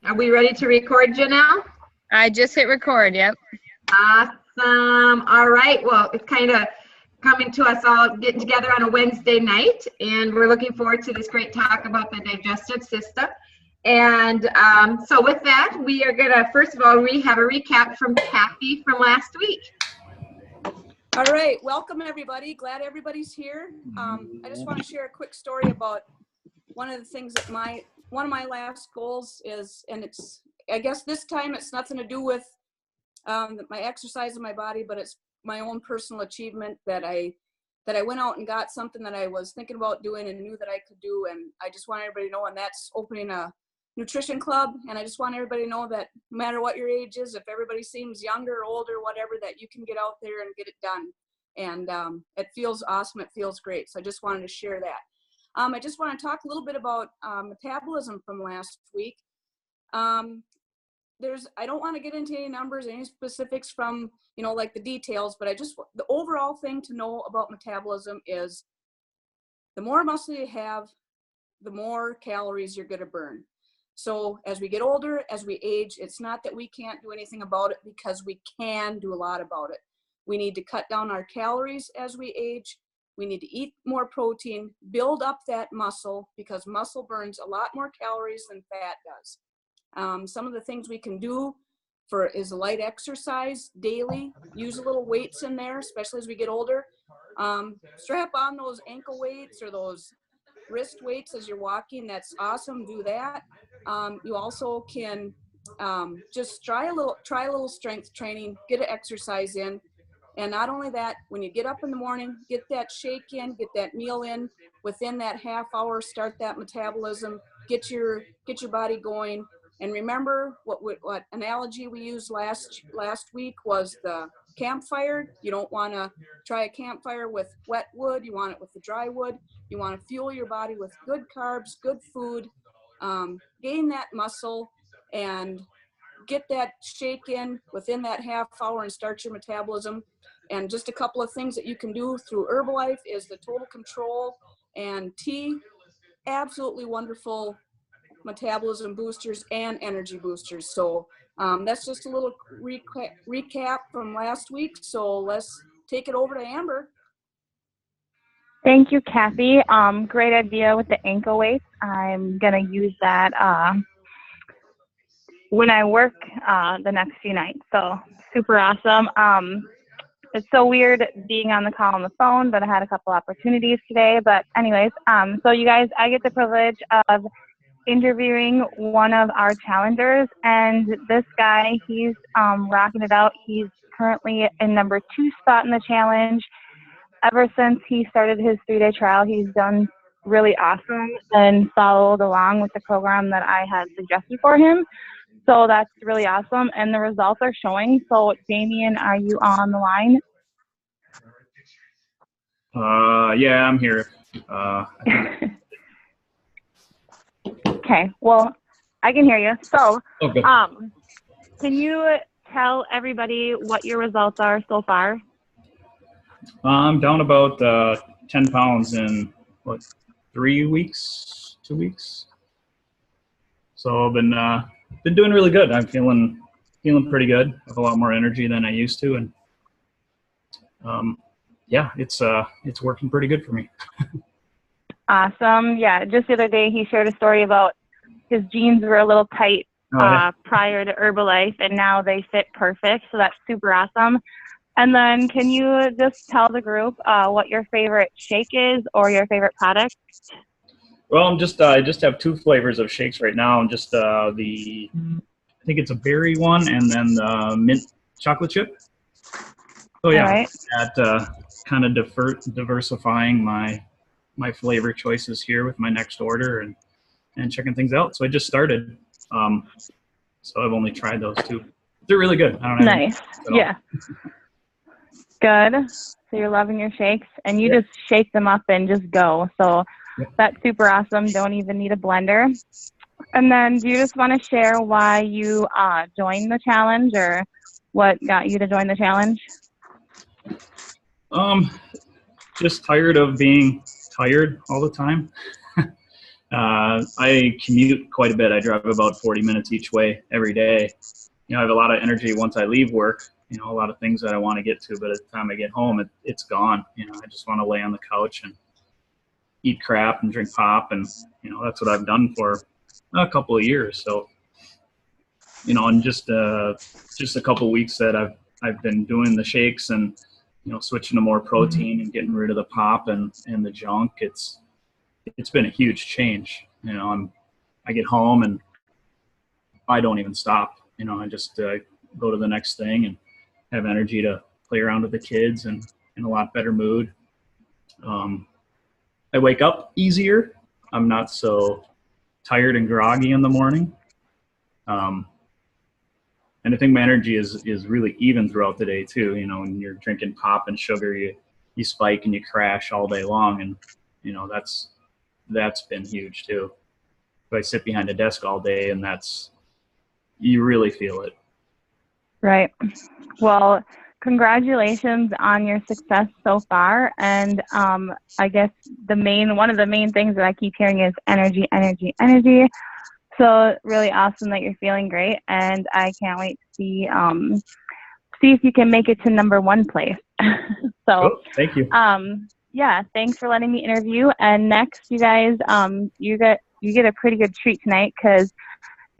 Are we ready to record, Janelle? I just hit record, yep. Awesome. All right. Well, it's kind of coming to us all getting together on a Wednesday night, and we're looking forward to this great talk about the digestive system. And so with that, we are going to, first of all, we have a recap from Kathy from last week. All right. Welcome, everybody. Glad everybody's here. I just want to share a quick story about one of the things that one of my last goals is, and it's, I guess this time it's nothing to do with my exercise in my body, but it's my own personal achievement that I went out and got something that I was thinking about doing and knew that I could do. And I just want everybody to know, and that's opening a nutrition club. And I just want everybody to know that no matter what your age is, if everybody seems younger or older, whatever, that you can get out there and get it done. And it feels awesome. It feels great. So I just wanted to share that. I just want to talk a little bit about metabolism from last week. I don't want to get into any numbers, any specifics from, like the details, but the overall thing to know about metabolism is the more muscle you have, the more calories you're going to burn. So as we get older, as we age, it's not that we can't do anything about it, because we can do a lot about it. We need to cut down our calories as we age. We need to eat more protein, build up that muscle, because muscle burns a lot more calories than fat does. Some of the things we can do is light exercise daily. Use a little weights in there, especially as we get older. Strap on those ankle weights or those wrist weights as you're walking. That's awesome. Do that. You also can just try a little strength training, get an exercise in. And not only that, when you get up in the morning, get that shake in, get that meal in. Within that half hour, start that metabolism, get your body going. And remember what analogy we used last week was the campfire. You don't want to try a campfire with wet wood. You want it with the dry wood. You want to fuel your body with good carbs, good food, gain that muscle, and get that shake in within that half hour and start your metabolism. And just a couple of things that you can do through Herbalife is the Total Control and tea. Absolutely wonderful metabolism boosters and energy boosters. So that's just a little recap from last week. So let's take it over to Amber. Thank you, Kathy. Great idea with the ankle weights. I'm going to use that when I work the next few nights. So super awesome. It's so weird being on the call on the phone, but I had a couple opportunities today. But anyways, so you guys, I get the privilege of interviewing one of our challengers, and this guy, he's rocking it out. He's currently in number 2 spot in the challenge. Ever since he started his 3-day trial, he's done really awesome and followed along with the program that I had suggested for him. So that's really awesome, and the results are showing. So Damien, are you on the line? Yeah, I'm here. Okay, well, I can hear you. So, okay. Can you tell everybody what your results are so far? I'm down about 10 pounds in, 3 weeks, 2 weeks? So I've been doing really good. I'm feeling pretty good. I have a lot more energy than I used to, and yeah, it's working pretty good for me. Awesome. Yeah, just the other day he shared a story about his jeans were a little tight prior to Herbalife, and now they fit perfect. So that's super awesome. And then can you just tell the group what your favorite shake is or your favorite product? Well, I just have 2 flavors of shakes right now. I'm just I think it's a berry one, and then the mint chocolate chip. So yeah, right. That kind of diversifying my flavor choices here with my next order and checking things out. So I just started. So I've only tried those 2. They're really good. I don't know. Nice. Yeah. Good. So you're loving your shakes, and you just shake them up and just go. So that's super awesome. Don't even need a blender. And then do you just want to share why you joined the challenge, or what got you to join the challenge? Just tired of being tired all the time. I commute quite a bit. I drive about 40 minutes each way every day. You know, I have a lot of energy once I leave work, you know, a lot of things that I want to get to, but at the time I get home, it's gone. You know, I just want to lay on the couch and eat crap and drink pop. And, you know, that's what I've done for a couple of years. So, you know, in just a couple of weeks that I've been doing the shakes and, you know, switching to more protein and getting rid of the pop and the junk, it's been a huge change. You know, I get home and I don't even stop. You know, I just go to the next thing and have energy to play around with the kids and in a lot better mood. I wake up easier. I'm not so tired and groggy in the morning. And I think my energy is really even throughout the day too. You know, when you're drinking pop and sugar, you spike and you crash all day long. And, you know, that's been huge too. But I sit behind a desk all day and you really feel it. Right. Well, congratulations on your success so far. And I guess one of the main things that I keep hearing is energy, energy, energy. So really awesome that you're feeling great. And I can't wait to see if you can make it to #1 place. So thank you. Yeah, thanks for letting me interview. And next, you guys, you get a pretty good treat tonight because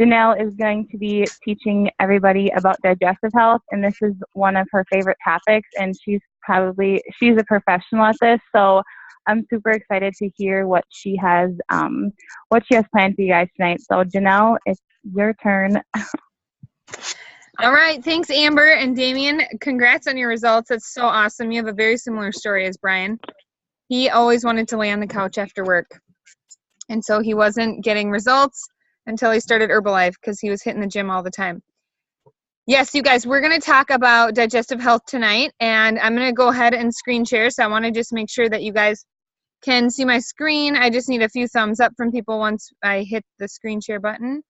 Janelle is going to be teaching everybody about digestive health, and this is one of her favorite topics, and she's a professional at this, so I'm super excited to hear what she has planned for you guys tonight. So Janelle, it's your turn. All right. Thanks, Amber and Damien. Congrats on your results. That's so awesome. You have a very similar story as Brian. He always wanted to lay on the couch after work, and so he wasn't getting results until he started Herbalife because he was hitting the gym all the time. Yes, you guys, we're going to talk about digestive health tonight, and I'm going to go ahead and screen share. So I want to just make sure that you guys can see my screen. I just need a few thumbs up from people once I hit the screen share button.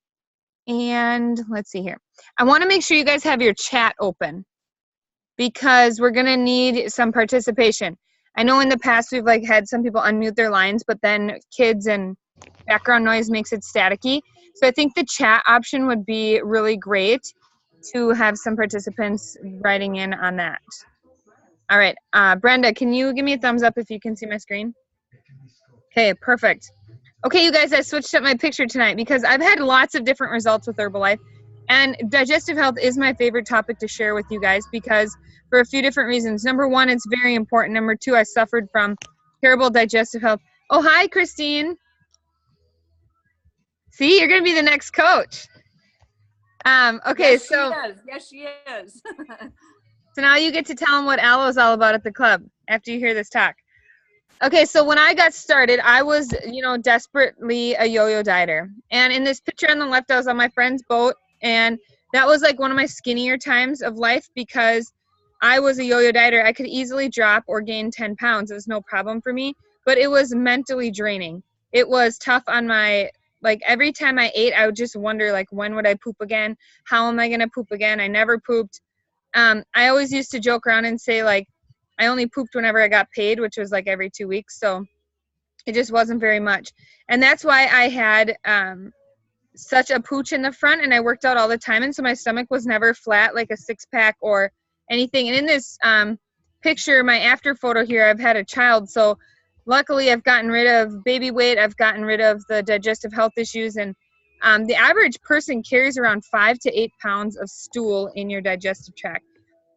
And let's see here. I want to make sure you guys have your chat open because we're going to need some participation. I know in the past we've had some people unmute their lines, but then kids and background noise makes it staticky. So I think the chat option would be really great to have some participants writing in on that. All right, Brenda, can you give me a thumbs up if you can see my screen? Okay, perfect. Okay, you guys, I switched up my picture tonight because I've had lots of different results with Herbalife, and digestive health is my favorite topic to share with you guys because for a few different reasons. Number one, it's very important. Number two, I suffered from terrible digestive health. Oh, hi, Christine. See, you're going to be the next coach. Okay, yes, so. She is. Yes, she is. So now you get to tell them what Aloe is all about at the club after you hear this talk. Okay, so when I got started, I was, desperately a yo-yo dieter. And in this picture on the left, I was on my friend's boat. And that was one of my skinnier times of life because I was a yo-yo dieter. I could easily drop or gain 10 pounds. It was no problem for me. But it was mentally draining. It was tough on my, every time I ate, I would just wonder, when would I poop again? How am I going to poop again? I never pooped. I always used to joke around and say, I only pooped whenever I got paid, which was every 2 weeks. So it just wasn't very much. And that's why I had such a pooch in the front and I worked out all the time. And so my stomach was never flat like a 6-pack or anything. And in this picture, my after photo here, I've had a child. So luckily I've gotten rid of baby weight. I've gotten rid of the digestive health issues. And the average person carries around 5 to 8 pounds of stool in your digestive tract.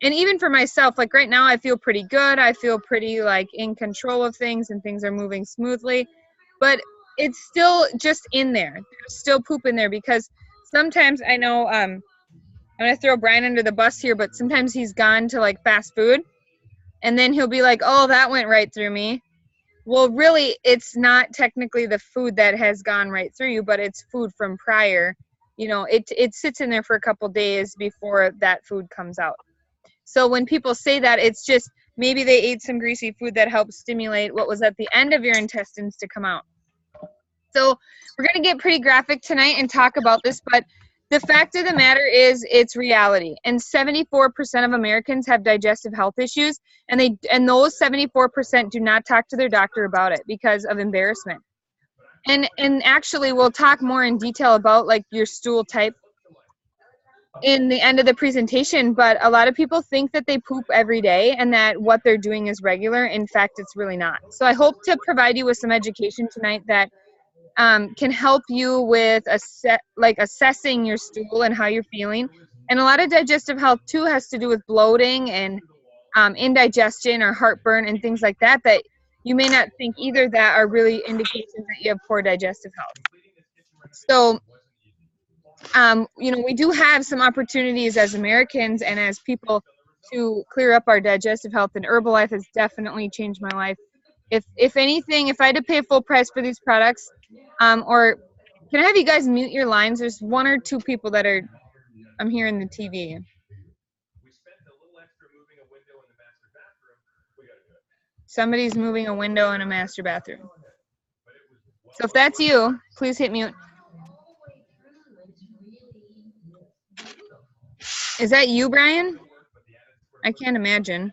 And even for myself, right now I feel pretty good. I feel pretty in control of things and things are moving smoothly, but it's still just in there. There's still poop in there because sometimes I know, I'm going to throw Brian under the bus here, but sometimes he's gone to fast food and then he'll be oh, that went right through me. Well, really, it's not technically the food that has gone right through you, but it's food from prior. It sits in there for a couple days before that food comes out. So when people say that, it's just maybe they ate some greasy food that helps stimulate what was at the end of your intestines to come out. So we're going to get pretty graphic tonight and talk about this, but the fact of the matter is it's reality. And 74% of Americans have digestive health issues, and those 74% do not talk to their doctor about it because of embarrassment. And actually we'll talk more in detail about like your stool type in the end of the presentation, but a lot of people think that they poop every day and that what they're doing is regular. In fact, it's really not. So I hope to provide you with some education tonight that can help you with assessing your stool and how you're feeling. And a lot of digestive health too has to do with bloating and indigestion or heartburn and things like that, that you may not think either that are really indications that you have poor digestive health. So, we do have some opportunities as Americans and as people to clear up our digestive health, and Herbalife has definitely changed my life. If anything, if I had to pay full price for these products, or can I have you guys mute your lines? There's one or two people that are, I'm hearing the TV. Somebody's moving a window in a master bathroom. So if that's you, please hit mute. Is that you, Brian? I can't imagine.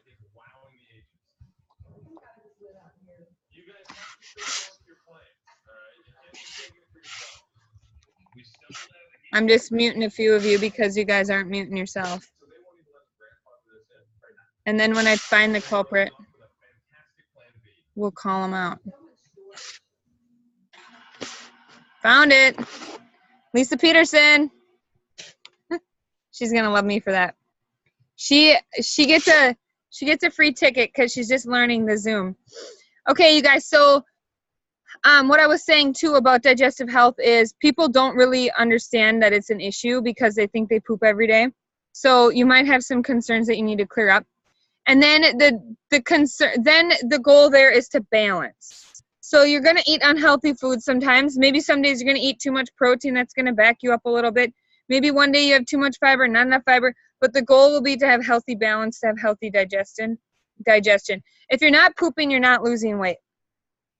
I'm just muting a few of you because you guys aren't muting yourself. And then when I find the culprit, we'll call them out. Found it. Lisa Peterson. She's gonna love me for that. She gets a free ticket because she's just learning the Zoom. Okay, you guys. So what I was saying too about digestive health is people don't really understand that it's an issue because they think they poop every day. So you might have some concerns that you need to clear up. And then the goal there is to balance. So you're going to eat unhealthy food sometimes. Maybe some days you're going to eat too much protein. That's going to back you up a little bit. Maybe one day you have too much fiber, not enough fiber. But the goal will be to have healthy balance, to have healthy digestion. If you're not pooping, you're not losing weight.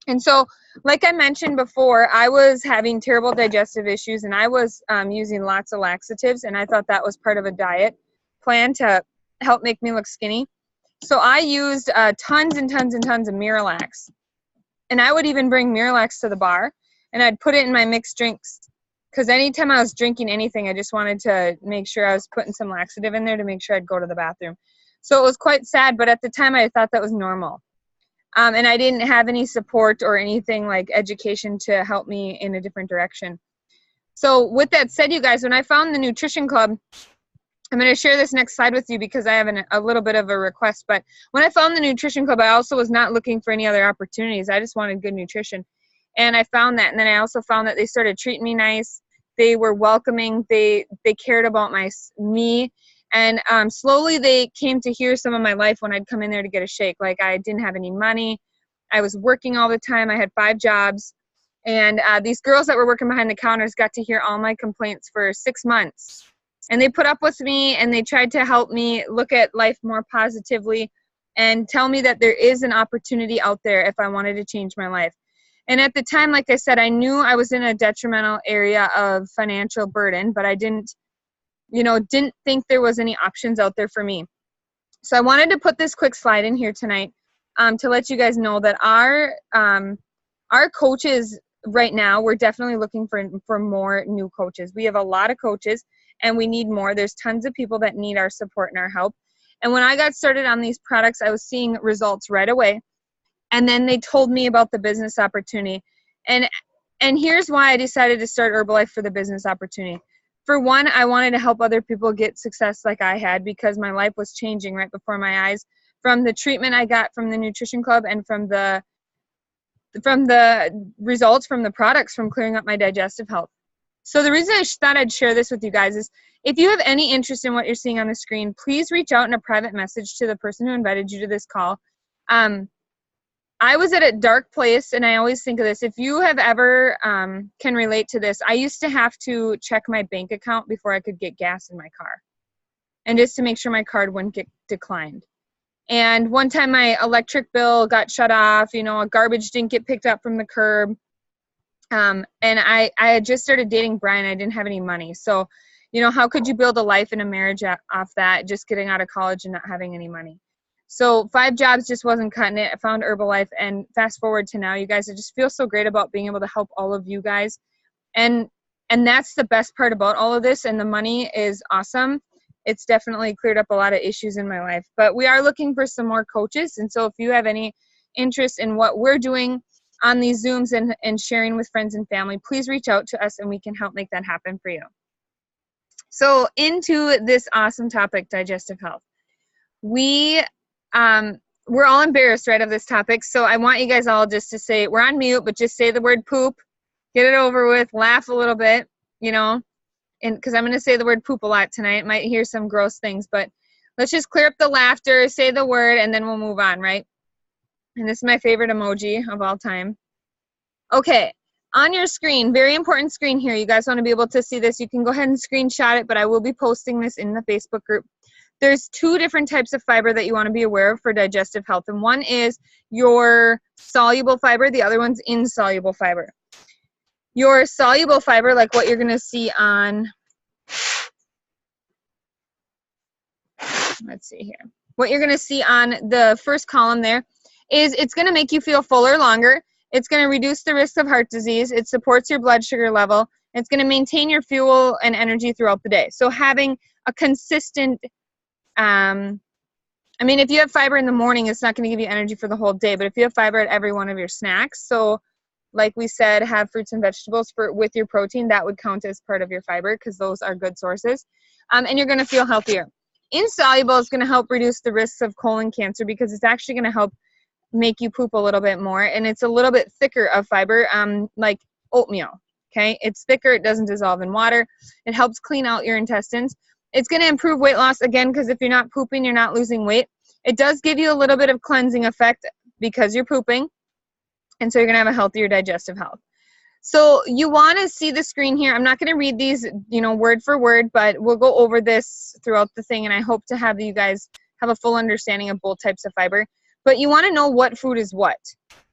And so, like I mentioned before, I was having terrible digestive issues, and I was using lots of laxatives, and I thought that was part of a diet plan to help make me look skinny. So I used tons and tons and tons of Miralax. And I would even bring Miralax to the bar, and I'd put it in my mixed drinks. Because anytime I was drinking anything, I just wanted to make sure I was putting some laxative in there to make sure I'd go to the bathroom. So it was quite sad, but at the time I thought that was normal. And I didn't have any support or anything like education to help me in a different direction. So with that said, you guys, when I found the Nutrition Club, I'm going to share this next slide with you because I have a little bit of a request. But when I found the Nutrition Club, I also was not looking for any other opportunities. I just wanted good nutrition. And I found that. And then I also found that they started treating me nice. They were welcoming. They cared about me. And slowly they came to hear some of my life when I'd come in there to get a shake. Like I didn't have any money. I was working all the time. I had 5 jobs. And these girls that were working behind the counters got to hear all my complaints for 6 months. And they put up with me, and they tried to help me look at life more positively and tell me that there is an opportunity out there if I wanted to change my life. And at the time, like I said, I knew I was in a detrimental area of financial burden, but I didn't think there was any options out there for me. So I wanted to put this quick slide in here tonight to let you guys know that our coaches right now, we're definitely looking for more new coaches. We have a lot of coaches, and we need more. There's tons of people that need our support and our help. And when I got started on these products, I was seeing results right away. And then they told me about the business opportunity. And here's why I decided to start Herbalife for the business opportunity. For one, I wanted to help other people get success like I had because my life was changing right before my eyes from the treatment I got from the Nutrition Club and from the results from the products from clearing up my digestive health. So the reason I thought I'd share this with you guys is if you have any interest in what you're seeing on the screen, please reach out in a private message to the person who invited you to this call. I was at a dark place, and I always think of this. If you have ever can relate to this, I used to have to check my bank account before I could get gas in my car, and just to make sure my card wouldn't get declined. And one time my electric bill got shut off, a garbage didn't get picked up from the curb. And I had just started dating Brian. I didn't have any money. So, how could you build a life and a marriage off that, just getting out of college and not having any money? So 5 jobs just wasn't cutting it. I found Herbalife, and fast forward to now, you guys, I just feel so great about being able to help all of you guys. And that's the best part about all of this, and the money is awesome. It's definitely cleared up a lot of issues in my life. But we are looking for some more coaches, and so if you have any interest in what we're doing on these Zooms and sharing with friends and family, please reach out to us and we can help make that happen for you. So into this awesome topic, digestive health. We're all embarrassed, right, of this topic. So I want you guys all just to say, we're on mute, but just say the word poop, get it over with, laugh a little bit, you know, and because I'm going to say the word poop a lot tonight. Might hear some gross things, but let's just clear up the laughter, say the word, and then we'll move on, right? And this is my favorite emoji of all time. Okay, on your screen, very important screen here. You guys want to be able to see this. You can go ahead and screenshot it, but I will be posting this in the Facebook group. There's 2 different types of fiber that you want to be aware of for digestive health. And one is your soluble fiber. The other one's insoluble fiber. Your soluble fiber, like what you're going to see on, let's see here. What you're going to see on the first column there is it's going to make you feel fuller longer. It's going to reduce the risk of heart disease. It supports your blood sugar level. It's going to maintain your fuel and energy throughout the day. So having a consistent I mean, if you have fiber in the morning, it's not going to give you energy for the whole day. But if you have fiber at every one of your snacks, so like we said, have fruits and vegetables with your protein, that would count as part of your fiber because those are good sources. And you're going to feel healthier. Insoluble is going to help reduce the risks of colon cancer because it's actually going to help make you poop a little bit more. And it's a little bit thicker of fiber, like oatmeal. Okay, it's thicker. It doesn't dissolve in water. It helps clean out your intestines. It's going to improve weight loss, again, because if you're not pooping, you're not losing weight. It does give you a little bit of cleansing effect because you're pooping, and so you're going to have a healthier digestive health. So you want to see the screen here. I'm not going to read these, you know, word for word, but we'll go over this throughout the thing, and I hope to have you guys have a full understanding of both types of fiber. But you want to know what food is what,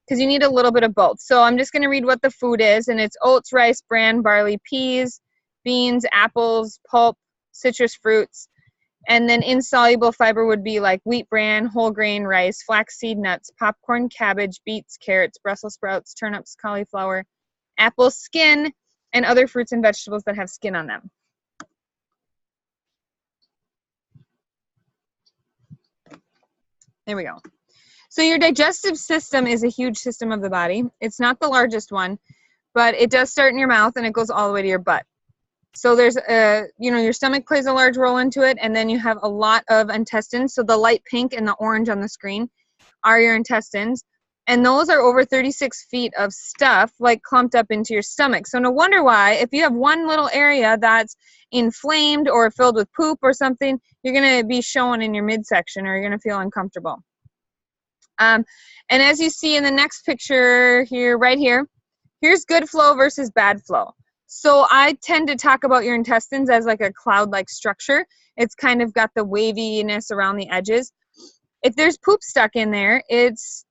because you need a little bit of both. So I'm just going to read what the food is, and it's oats, rice, bran, barley, peas, beans, apples, pulp, citrus fruits. And then insoluble fiber would be like wheat bran, whole grain rice, flaxseed nuts, popcorn, cabbage, beets, carrots, Brussels sprouts, turnips, cauliflower, apple skin, and other fruits and vegetables that have skin on them. There we go. So your digestive system is a huge system of the body. It's not the largest one, but it does start in your mouth and it goes all the way to your butt. So there's you know, your stomach plays a large role into it, and then you have a lot of intestines. So the light pink and the orange on the screen are your intestines, and those are over 36 feet of stuff like clumped up into your stomach. So no wonder why, if you have one little area that's inflamed or filled with poop or something, you're going to be showing in your midsection, or you're going to feel uncomfortable. And as you see in the next picture here, right here, here's good flow versus bad flow. So I tend to talk about your intestines as like a cloud-like structure. It's kind of got the waviness around the edges. If there's poop stuck in there, it's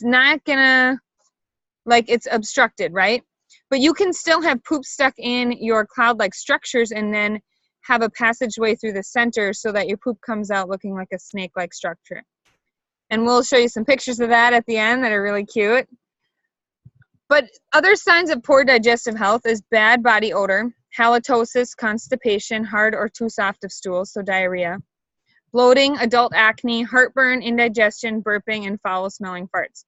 not gonna, like, it's obstructed, right? But you can still have poop stuck in your cloud-like structures and then have a passageway through the center so that your poop comes out looking like a snake-like structure. And we'll show you some pictures of that at the end that are really cute. But other signs of poor digestive health is bad body odor, halitosis, constipation, hard or too soft of stools, so diarrhea, bloating, adult acne, heartburn, indigestion, burping, and foul-smelling farts.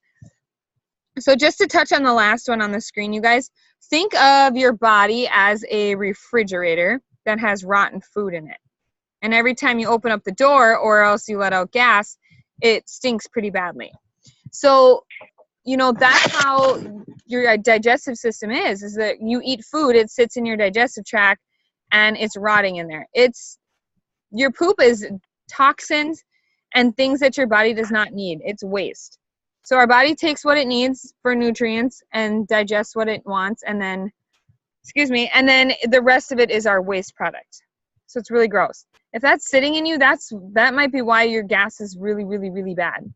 So just to touch on the last one on the screen, you guys, think of your body as a refrigerator that has rotten food in it. And every time you open up the door or else you let out gas, it stinks pretty badly. So, you know, that's how your digestive system is that you eat food, it sits in your digestive tract, and it's rotting in there. Your poop is toxins and things that your body does not need. It's waste. So our body takes what it needs for nutrients and digests what it wants, and then, and then the rest of it is our waste product. So it's really gross. If that's sitting in you, that might be why your gas is really, really, really bad.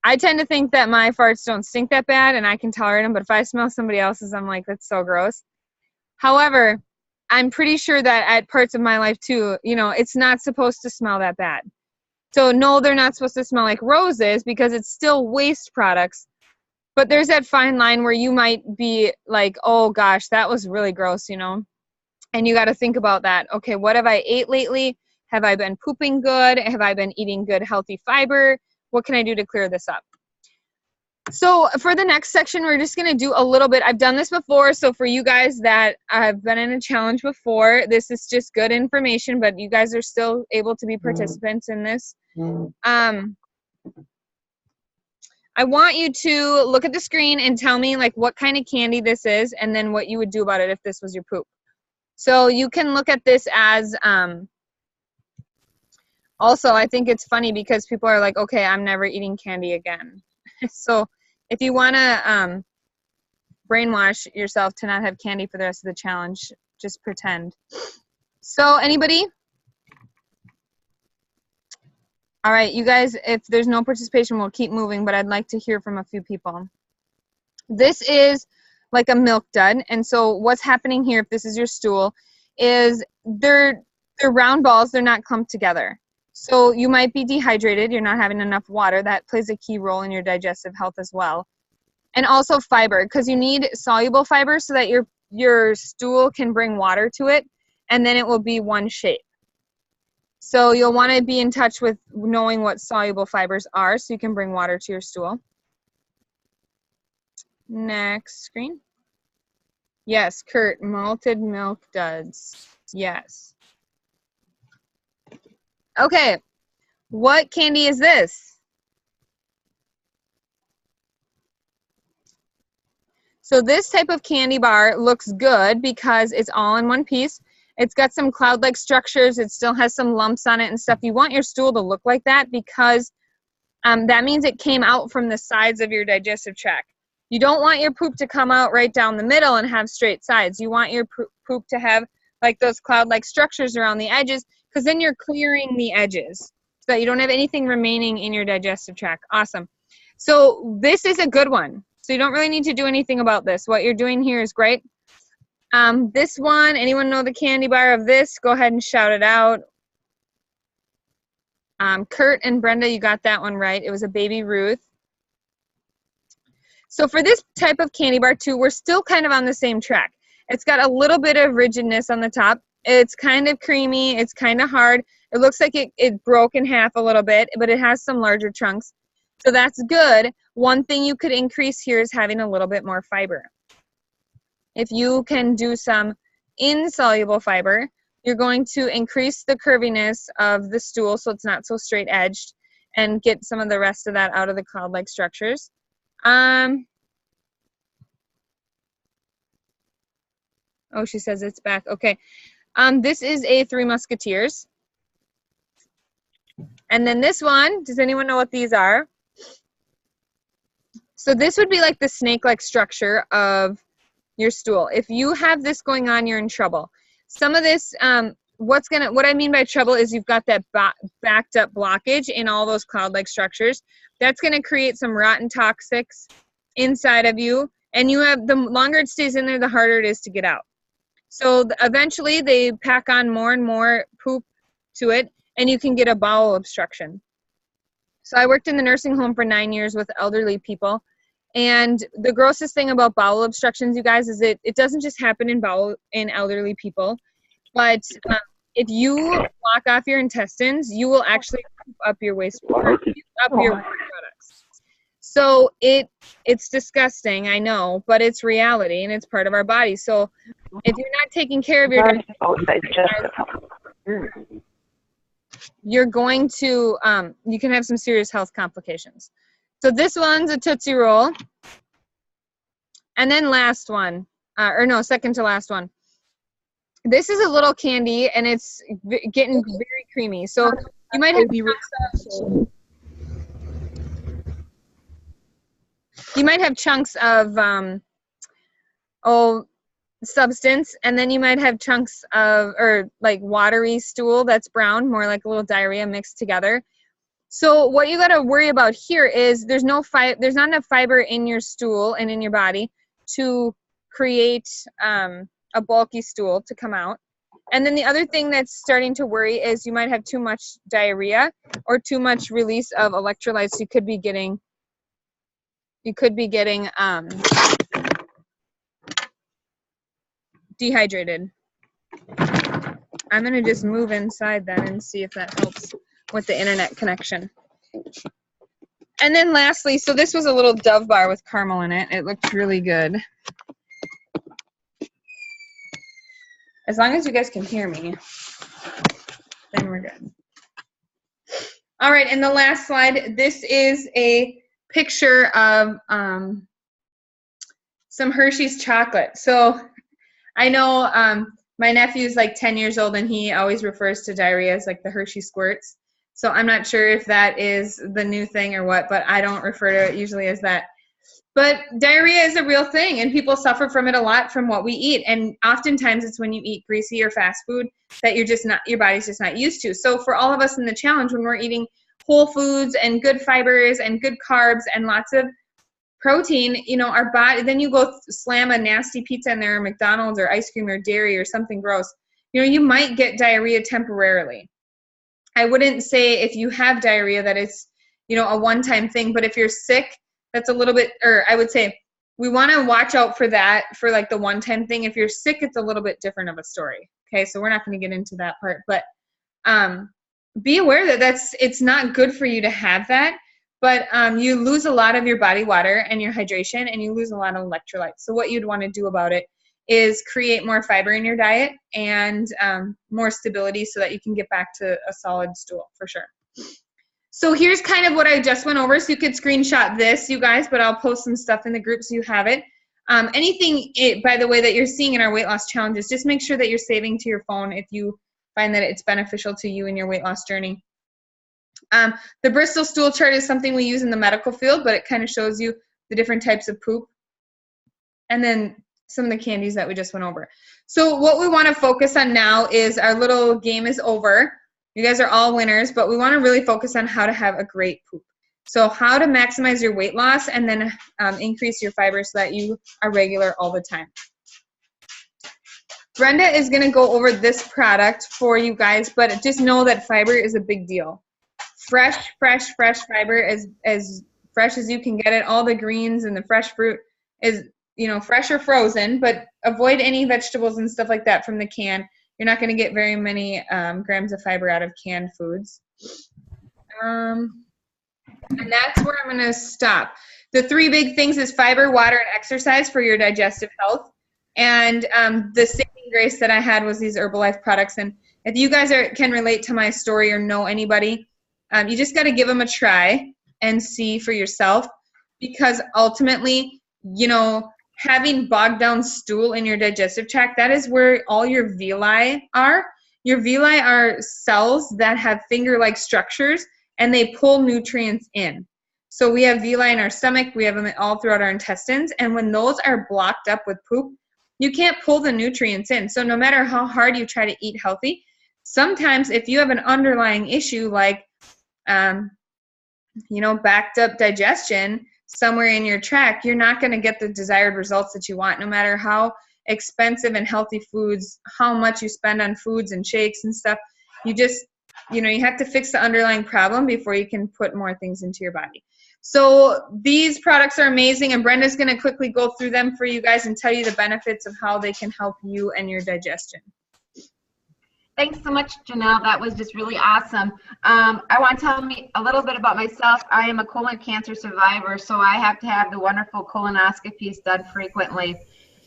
I tend to think that my farts don't stink that bad and I can tolerate them, but if I smell somebody else's, I'm like, that's so gross. However, I'm pretty sure that at parts of my life too, you know, it's not supposed to smell that bad. So no, they're not supposed to smell like roses because it's still waste products. But there's that fine line where you might be like, oh gosh, that was really gross, you know? And you got to think about that. Okay, what have I ate lately? Have I been pooping good? Have I been eating good, healthy fiber? What can I do to clear this up? So for the next section, we're just going to do a little bit. I've done this before. So for you guys that have been in a challenge before, this is just good information, but you guys are still able to be participants in this. I want you to look at the screen and tell me like what kind of candy this is and then what you would do about it if this was your poop. So you can look at this as, also I think it's funny because people are like, okay, I'm never eating candy again. So if you want to brainwash yourself to not have candy for the rest of the challenge, just pretend. So anybody? All right, you guys, if there's no participation, we'll keep moving, but I'd like to hear from a few people. This is like a milk dud, and so what's happening here, if this is your stool, is they're round balls, they're not clumped together. So you might be dehydrated, you're not having enough water. That plays a key role in your digestive health as well. And also fiber, because you need soluble fiber so that your stool can bring water to it, and then it will be one shape. So you'll want to be in touch with knowing what soluble fibers are so you can bring water to your stool. Next screen. Yes, Kurt, malted milk duds. Yes. Okay, what candy is this? So this type of candy bar looks good because it's all in one piece. It's got some cloud-like structures. It still has some lumps on it and stuff. You want your stool to look like that because that means it came out from the sides of your digestive tract. You don't want your poop to come out right down the middle and have straight sides. You want your poop to have like those cloud-like structures around the edges because then you're clearing the edges so that you don't have anything remaining in your digestive tract. Awesome. So this is a good one. So you don't really need to do anything about this. What you're doing here is great. This one, anyone know the candy bar of this? Go ahead and shout it out. Kurt and Brenda, you got that one right. It was a Baby Ruth. So for this type of candy bar too, we're still kind of on the same track. It's got a little bit of rigidness on the top. It's kind of creamy. It's kind of hard. It looks like it broke in half a little bit, but it has some larger chunks. So that's good. One thing you could increase here is having a little bit more fiber. If you can do some insoluble fiber, you're going to increase the curviness of the stool so it's not so straight edged and get some of the rest of that out of the cloud-like structures. Oh, she says it's back. Okay. This is a Three Musketeers. And then this one, does anyone know what these are? So this would be like the snake-like structure of your stool. If you have this going on, you're in trouble. Some of this, what I mean by trouble is you've got that backed up blockage in all those cloud-like structures. That's going to create some rotten toxics inside of you. And you have, the longer it stays in there, the harder it is to get out. So eventually they pack on more and more poop to it, and you can get a bowel obstruction. So I worked in the nursing home for 9 years with elderly people. And the grossest thing about bowel obstructions, you guys, is it doesn't just happen in elderly people, but if you block off your intestines, you will actually poop up your wastewater, up your waste products. So it's disgusting, I know, but it's reality and it's part of our body. So if you're not taking care of your you're going to you can have some serious health complications. So this one's a Tootsie Roll. And then last one, or no, second to last one. This is a little candy, and it's getting very creamy. So you might have chunks of substance, and then you might have chunks of, or like watery stool that's brown, more like a little diarrhea mixed together. So what you got to worry about here is there's not enough fiber in your stool and in your body to create a bulky stool to come out. And then the other thing that's starting to worry is you might have too much diarrhea or too much release of electrolytes. You could be getting dehydrated. I'm going to just move inside then and see if that helps with the internet connection. And then lastly, so this was a little Dove bar with caramel in it. It looked really good. As long as you guys can hear me, then we're good. All right, and the last slide, this is a picture of some Hershey's chocolate. So I know my nephew's like 10 years old, and he always refers to diarrhea as like the Hershey squirts. So I'm not sure if that is the new thing or what, but I don't refer to it usually as that. But diarrhea is a real thing, and people suffer from it a lot from what we eat. And oftentimes it's when you eat greasy or fast food that your body's just not used to. So for all of us in the challenge, when we're eating whole foods and good fibers and good carbs and lots of protein, our body, then you go slam a nasty pizza in there or McDonald's or ice cream or dairy or something gross, you might get diarrhea temporarily. I wouldn't say if you have diarrhea that it's, a one-time thing, but if you're sick, that's a little bit, or I would say we want to watch out for that, for like the one-time thing. If you're sick, it's a little bit different of a story. Okay, so we're not going to get into that part, but be aware that it's not good for you to have that, but you lose a lot of your body water and your hydration, and you lose a lot of electrolytes. So what you'd want to do about it is create more fiber in your diet and more stability so that you can get back to a solid stool for sure. So here's kind of what I just went over. So you could screenshot this, you guys, but I'll post some stuff in the group so you have it. Anything, by the way, that you're seeing in our weight loss challenges, just make sure that you're saving to your phone if you find that it's beneficial to you in your weight loss journey. The Bristol stool chart is something we use in the medical field, but it kind of shows you the different types of poop. And then some of the candies that we just went over. So what we want to focus on now is our little game is over. You guys are all winners, but we want to really focus on how to have a great poop. So how to maximize your weight loss and then increase your fiber so that you are regular all the time. Brenda is going to go over this product for you guys, but just know that fiber is a big deal. Fresh fiber, as fresh as you can get it. All the greens and the fresh fruit is, fresh or frozen, but avoid any vegetables and stuff like that from the can. You're not going to get very many grams of fiber out of canned foods. And that's where I'm going to stop. The three big things is fiber, water, and exercise for your digestive health. And the saving grace that I had was these Herbalife products. And if you guys can relate to my story or know anybody, you just got to give them a try and see for yourself. Because ultimately, having bogged down stool in your digestive tract, that is where all your villi are. Your villi are cells that have finger-like structures, and they pull nutrients in. So we have villi in our stomach, we have them all throughout our intestines, and when those are blocked up with poop, you can't pull the nutrients in. So no matter how hard you try to eat healthy, sometimes if you have an underlying issue like, backed up digestion, somewhere in your tract, you're not going to get the desired results that you want, no matter how expensive and healthy foods, how much you spend on foods and shakes and stuff. You just, you have to fix the underlying problem before you can put more things into your body. So these products are amazing, and Brenda's going to quickly go through them for you guys and tell you the benefits of how they can help you and your digestion. Thanks so much, Janelle. That was just really awesome. I want to tell me a little bit about myself. I am a colon cancer survivor, so I have to have the wonderful colonoscopies done frequently.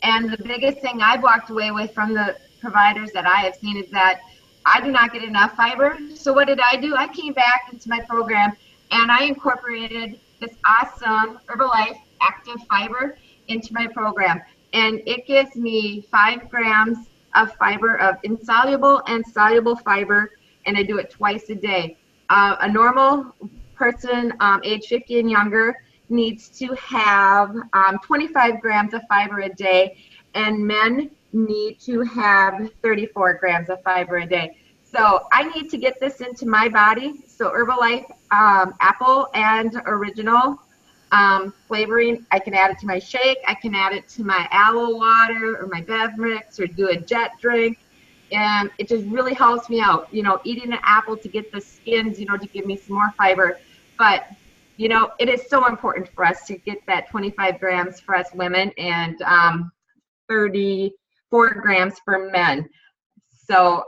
And the biggest thing I've walked away with from the providers that I have seen is that I do not get enough fiber. So what did I do? I came back into my program and I incorporated this awesome Herbalife Active Fiber into my program. And it gives me 5 grams of fiber, of insoluble and soluble fiber, and I do it twice a day. A normal person, age 50 and younger, needs to have 25 grams of fiber a day, and men need to have 34 grams of fiber a day. So I need to get this into my body. So Herbalife apple and original flavoring, I can add it to my shake, I can add it to my aloe water or my bev mix or do a jet drink. it just really helps me out. You know, eating an apple to get the skins, you know, to give me some more fiber. But, you know, it is so important for us to get that 25 grams for us women and 34 grams for men. So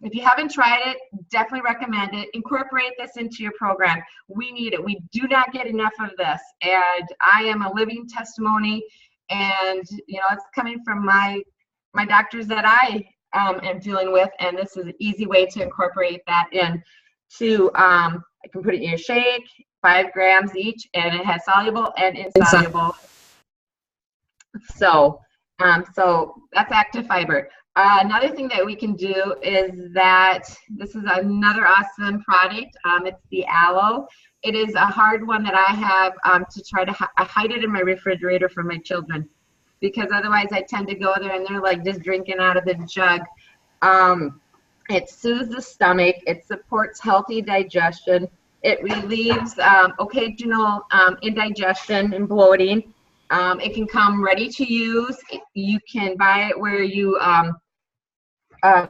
if you haven't tried it, definitely recommend it. Incorporate this into your program. We need it. We do not get enough of this. And I am a living testimony. And, you know, it's coming from my doctors that I am dealing with. And this is an easy way to incorporate that in. I can put it in your shake, 5 grams each, and it has soluble and insoluble. So that's active fiber. Another thing that we can do is that this is another awesome product. It's the aloe. It is a hard one that I have to try to I hide it in my refrigerator for my children, because otherwise I tend to go there and they're like just drinking out of the jug. It soothes the stomach. It supports healthy digestion. It relieves occasional indigestion and bloating. It can come ready to use. You can buy it where you a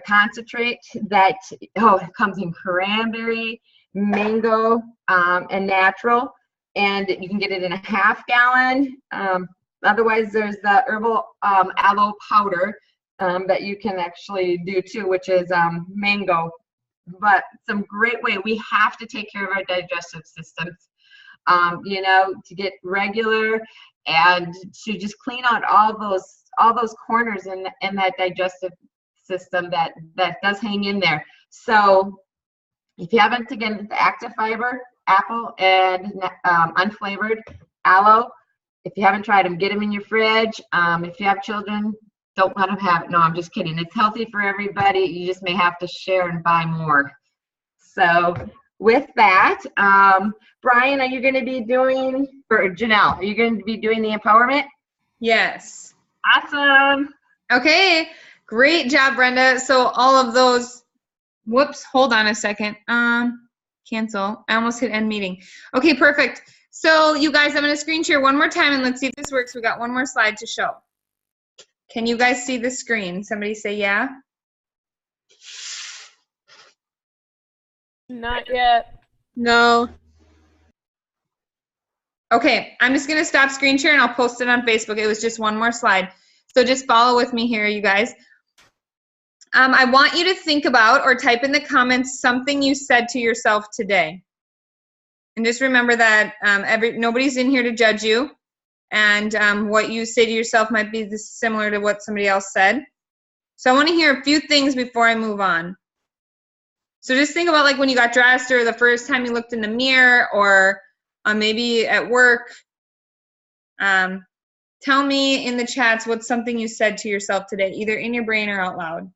concentrate that it comes in cranberry, mango, and natural, and you can get it in a ½ gallon. Otherwise, there's the herbal aloe powder that you can actually do too, which is mango. But some great way. We have to take care of our digestive systems. You know, to get regular and to just clean out all those corners in that digestive system that does hang in there. So if you haven't, again, the active fiber, apple, and unflavored aloe, if you haven't tried them, get them in your fridge. If you have children, don't let them have it. No, I'm just kidding. It's healthy for everybody. You just may have to share and buy more. So with that, Brian, are you going to be doing, or Janelle, are you going to be doing the empowerment? Yes. Awesome. Okay. Great job, Brenda. So all of those, whoops, hold on a second. Cancel. I almost hit end meeting. Okay, perfect. So you guys, I'm going to screen share one more time and let's see if this works. We got one more slide to show. Can you guys see the screen? Somebody say yeah. Not yet. No. Okay, I'm just going to stop screen share and I'll post it on Facebook. It was just one more slide. So just follow with me here, you guys. I want you to think about or type in the comments something you said to yourself today. And just remember that nobody's in here to judge you. And what you say to yourself might be similar to what somebody else said. So I want to hear a few things before I move on. So just think about like when you got dressed or the first time you looked in the mirror or maybe at work. Tell me in the chats what's something you said to yourself today, either in your brain or out loud.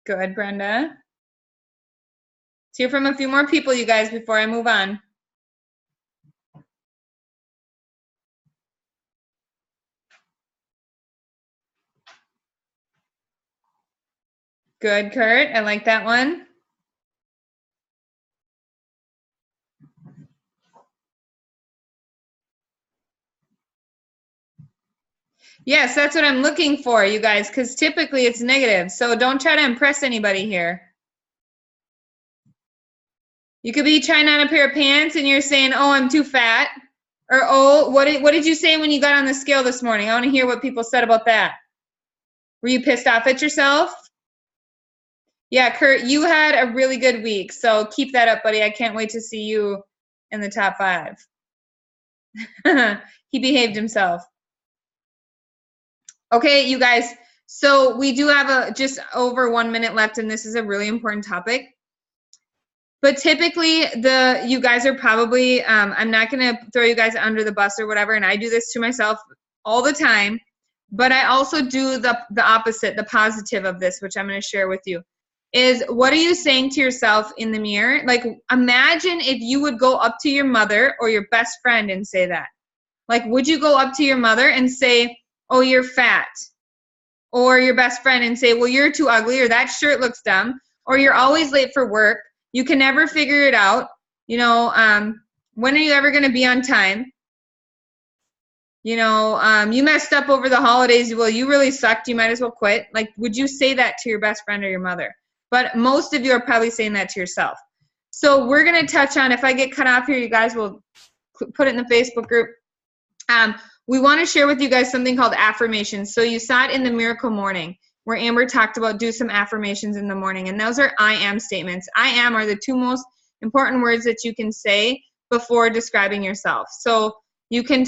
Good, Brenda. Let's hear from a few more people, you guys, before I move on. Good, Kurt. I like that one. Yes, that's what I'm looking for, you guys, because typically it's negative. So don't try to impress anybody here. You could be trying on a pair of pants and you're saying, oh, I'm too fat. Or, oh, what did you say when you got on the scale this morning? I want to hear what people said about that. Were you pissed off at yourself? Yeah, Kurt, you had a really good week. So keep that up, buddy. I can't wait to see you in the top 5. He behaved himself. Okay, you guys, so we do have just over 1 minute left, and this is a really important topic. But typically, you guys are probably, I'm not going to throw you guys under the bus or whatever, and I do this to myself all the time, but I also do the opposite, the positive of this, which I'm going to share with you, is what are you saying to yourself in the mirror? Like, imagine if you would go up to your mother or your best friend and say that. Like, would you go up to your mother and say, oh, you're fat, or your best friend and say, well, you're too ugly, or that shirt looks dumb, or you're always late for work, You can never figure it out. You know, when are you ever going to be on time? You know, you messed up over the holidays. Well, you really sucked. You might as well quit. Like, would you say that to your best friend or your mother? But most of you are probably saying that to yourself. So we're going to touch on, if I get cut off here, you guys will put it in the Facebook group. We want to share with you guys something called affirmations. So you saw it in the Miracle Morning, where Amber talked about do some affirmations in the morning. And those are I am statements. I am are the two most important words that you can say before describing yourself. So you can